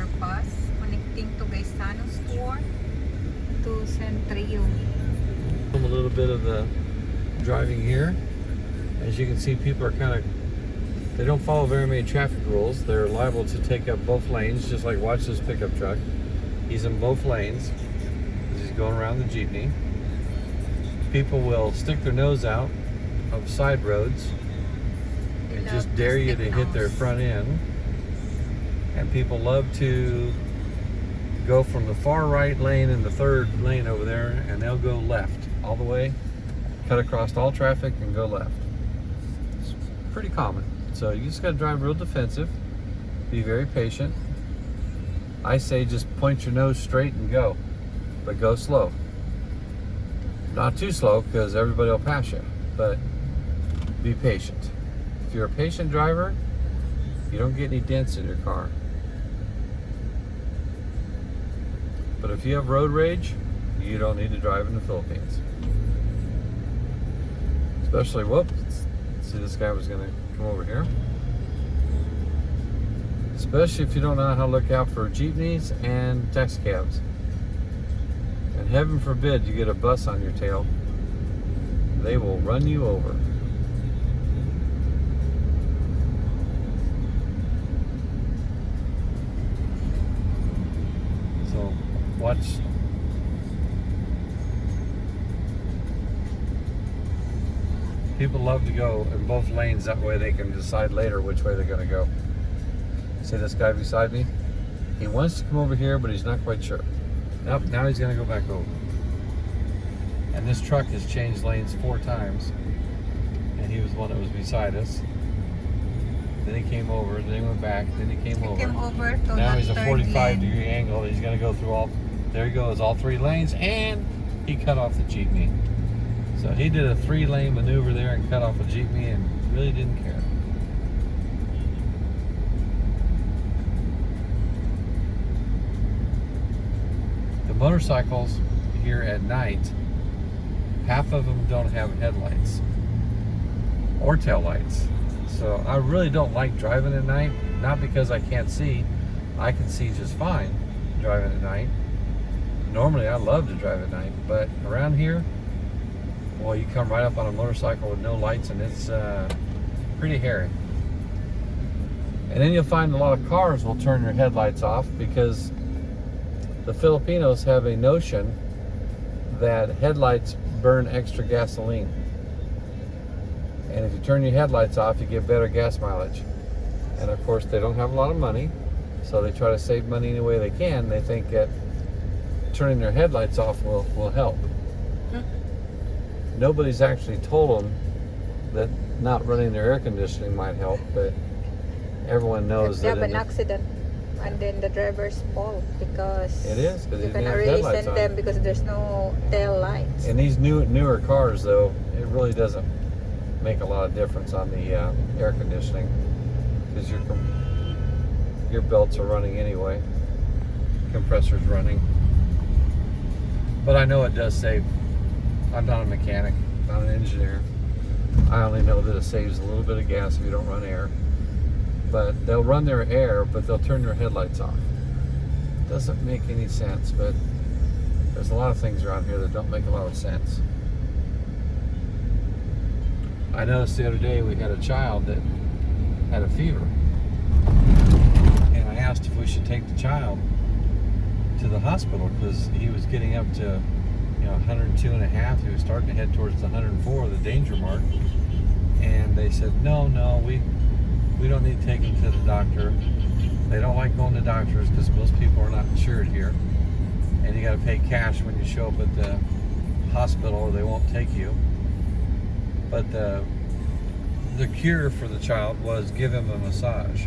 overpass connecting to Gaisano Store to Centrio. A little bit of the driving here. As you can see, people are they don't follow very many traffic rules. They're liable to take up both lanes, just like watch this pickup truck. He's in both lanes. He's going around the jeepney. People will stick their nose out of side roads and just dare you to hit their front end. And people love to go from the far right lane in the third lane over there, and they'll go left all the way, cut across all traffic and go left. It's pretty common. So you just got to drive real defensive, be very patient. I say just point your nose straight and go, but go slow. Not too slow because everybody will pass you, but be patient. If you're a patient driver, you don't get any dents in your car. But if you have road rage, you don't need to drive in the Philippines. Especially, whoops, see, this guy was gonna come over here. Especially if you don't know how to look out for jeepneys and taxi cabs. And heaven forbid you get a bus on your tail. They will run you over. So, watch. People love to go in both lanes, that way they can decide later which way they're going to go. See this guy beside me? He wants to come over here, but he's not quite sure. Nope, now he's going to go back over. And this truck has changed lanes 4 times. And he was the one that was beside us. Then he came over, then he went back, then he came over. To now he's a 45 lane. degree angle. He's going to go through all, there he goes, all 3 lanes, and he cut off the jeepney. So he did a 3-lane maneuver there and cut off a jeepney and really didn't care. The motorcycles here at night, half of them don't have headlights or tail lights. So I really don't like driving at night, not because I can't see. I can see just fine driving at night. Normally I love to drive at night, but around here, well, you come right up on a motorcycle with no lights and it's pretty hairy. And then you'll find a lot of cars will turn their headlights off because the Filipinos have a notion that headlights burn extra gasoline. And if you turn your headlights off, you get better gas mileage. And of course, they don't have a lot of money, so they try to save money any way they can. They think that turning their headlights off will help. Nobody's actually told them that not running their air conditioning might help, but everyone knows that. They have an accident, and then the drivers fall because it is because you cannot really send them because there's no tail lights. And these newer cars, though, it really doesn't make a lot of difference on the air conditioning because your belts are running anyway, compressor's running. But I know it does save. I'm not a mechanic, not an engineer. I only know that it saves a little bit of gas if you don't run air. But they'll run their air, but they'll turn their headlights off. Doesn't make any sense, but there's a lot of things around here that don't make a lot of sense. I noticed the other day we had a child that had a fever. And I asked if we should take the child to the hospital because he was getting up to 102.5. He was starting to head towards the 104, the danger mark. And they said, no, we don't need to take him to the doctor. They don't like going to doctors because most people are not insured here. And you got to pay cash when you show up at the hospital or they won't take you. But the cure for the child was give him a massage.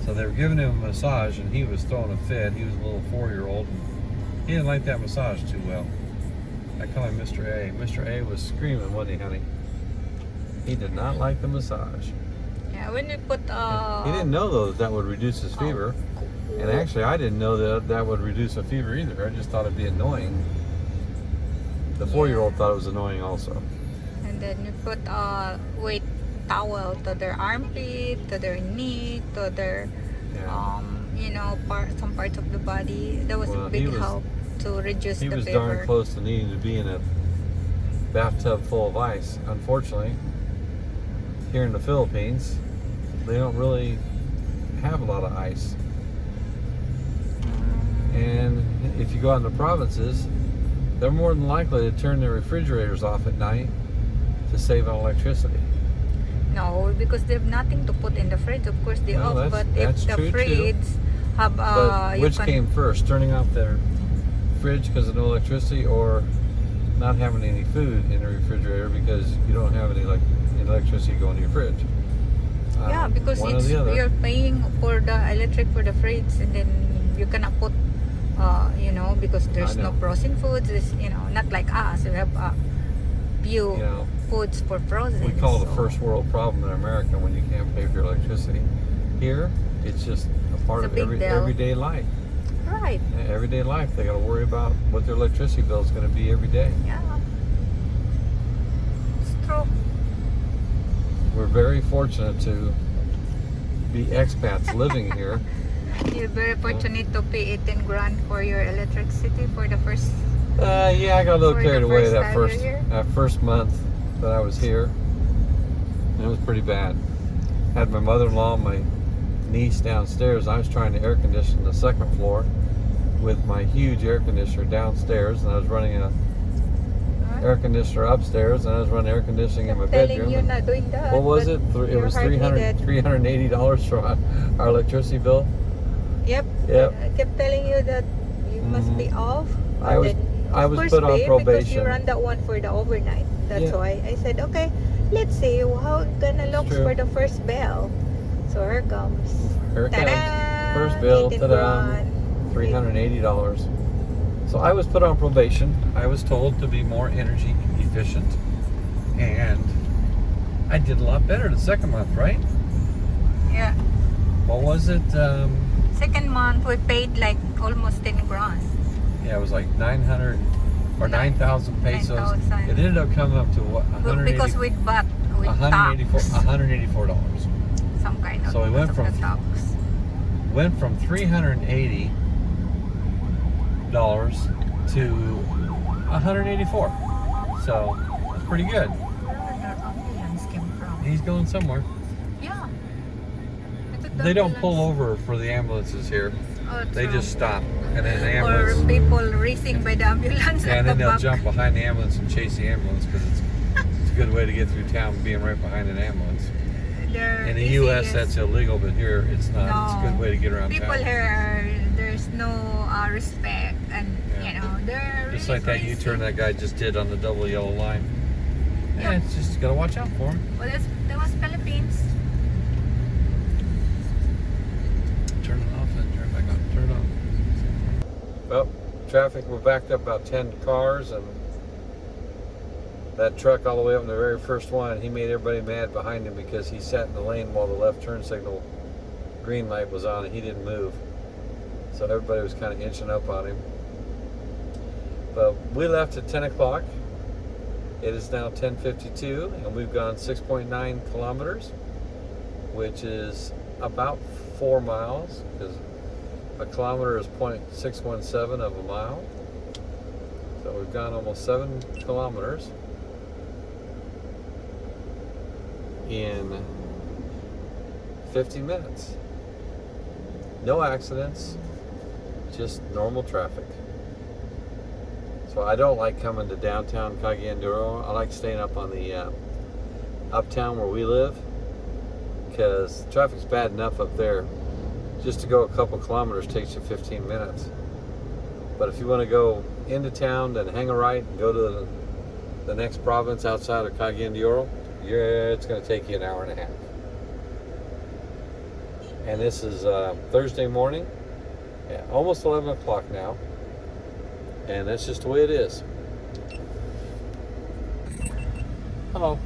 So they were giving him a massage and he was throwing a fit. He was a little 4-year-old. And he didn't like that massage too well. I call him Mr. A. Mr. A was screaming, wasn't he, honey? He did not like the massage. Yeah, when we put He didn't know though that would reduce his fever. And actually I didn't know that would reduce a fever either. I just thought it'd be annoying. The 4-year-old thought it was annoying also. And then you put a weight towel to their armpit, to their knee, to their some parts of the body. That was Well, a big he was- help to reduce He the was fever. darn close to needing to be in a bathtub full of ice. Unfortunately, here in the Philippines, they don't really have a lot of ice. And if you go out in the provinces, they're more than likely to turn their refrigerators off at night to save on electricity. No, because they have nothing to put in the fridge. Of course, they Well, off. that's- But if that's the true, too. fridge have But you which can, came first, turning off their fridge because of no electricity, or not having any food in the refrigerator because you don't have any electricity going to your fridge? yeah, because one or the other. you're paying for the electric for the fridge, and then you cannot put, because there's I no know. frozen foods. It's, not like us. We have few You know, foods for frozen. we call it a so- first world problem in America when you can't pay for your electricity. Here, it's just a part It's of a big deal. everyday life. Right. Everyday life, they got to worry about what their electricity bill is going to be every day. Yeah. It's true. We're very fortunate to be expats living here. You're very fortunate to pay 18 grand for your electricity for the first. Yeah, I got a little For carried the away first that time first you're here? that first month that I was here. And it was pretty bad. Had my mother-in-law and my niece downstairs. I was trying to air condition the second floor with my huge air conditioner downstairs, and I was running a air conditioner upstairs, and I was running air conditioning in my I'm telling bedroom. you not doing that. What was but it? It your was heart needed. $380 for our electricity bill. Yep. Yep. I kept telling you that you must be off. I and was- then, I of was course, put on pay because probation. you run that one for the overnight. That's Yeah. why I said, okay, let's see how it gonna look true. for the first bell. So here comes. Here it Ta-da! comes. First bill. 18 Ta-da! grand. $380. So I was put on probation. I was told to be more energy efficient, and I did a lot better the second month, right? Yeah. What was it? Second month we paid like almost 10 grand. Yeah, it was like 900 or 9,000 pesos. 9,000. It ended up coming up to what? Because with VAT, with $184. tax, $184. some kind of. So we went because of from- the tax. Went from $380 to $184. So that's pretty good. Where the ambulance came from? He's going somewhere. Yeah. I took the They don't ambulance. pull over for the ambulances here. Oh, They true. just stop, and then the Or ambulance. people racing by the ambulance Yeah, at and then the they'll back. jump behind the ambulance and chase the ambulance because it's a good way to get through town, being right behind an ambulance. They're In the easy U.S., as- that's illegal, but here it's not. It's a good way to get around People town. here, there's no respect, and Yeah. they're Just really like that crazy. U-turn that guy just did on the double yellow line. Yeah, Yeah. it's just gotta watch out for him. Well, that was Philippines. Turn it off and turn it back on. Turn it on. Well, traffic, we're backed up about 10 cars, and that truck all the way up in the very first one, he made everybody mad behind him because he sat in the lane while the left turn signal green light was on and he didn't move. So everybody was kind of inching up on him. But we left at 10 o'clock. It is now 10:52, and we've gone 6.9 kilometers, which is about 4 miles, because a kilometer is 0.617 of a mile. So we've gone almost 7 kilometers in 50 minutes. No accidents, just normal traffic. So I don't like coming to downtown Cagayan de Oro. I like staying up on the uptown where we live, because traffic's bad enough up there. Just to go a couple kilometers takes you 15 minutes. But if you want to go into town, then hang a right and go to the next province outside of Cagayan de Oro, it's going to take you an hour and a half. And this is Thursday morning, almost 11 o'clock now. And that's just the way it is. Hello.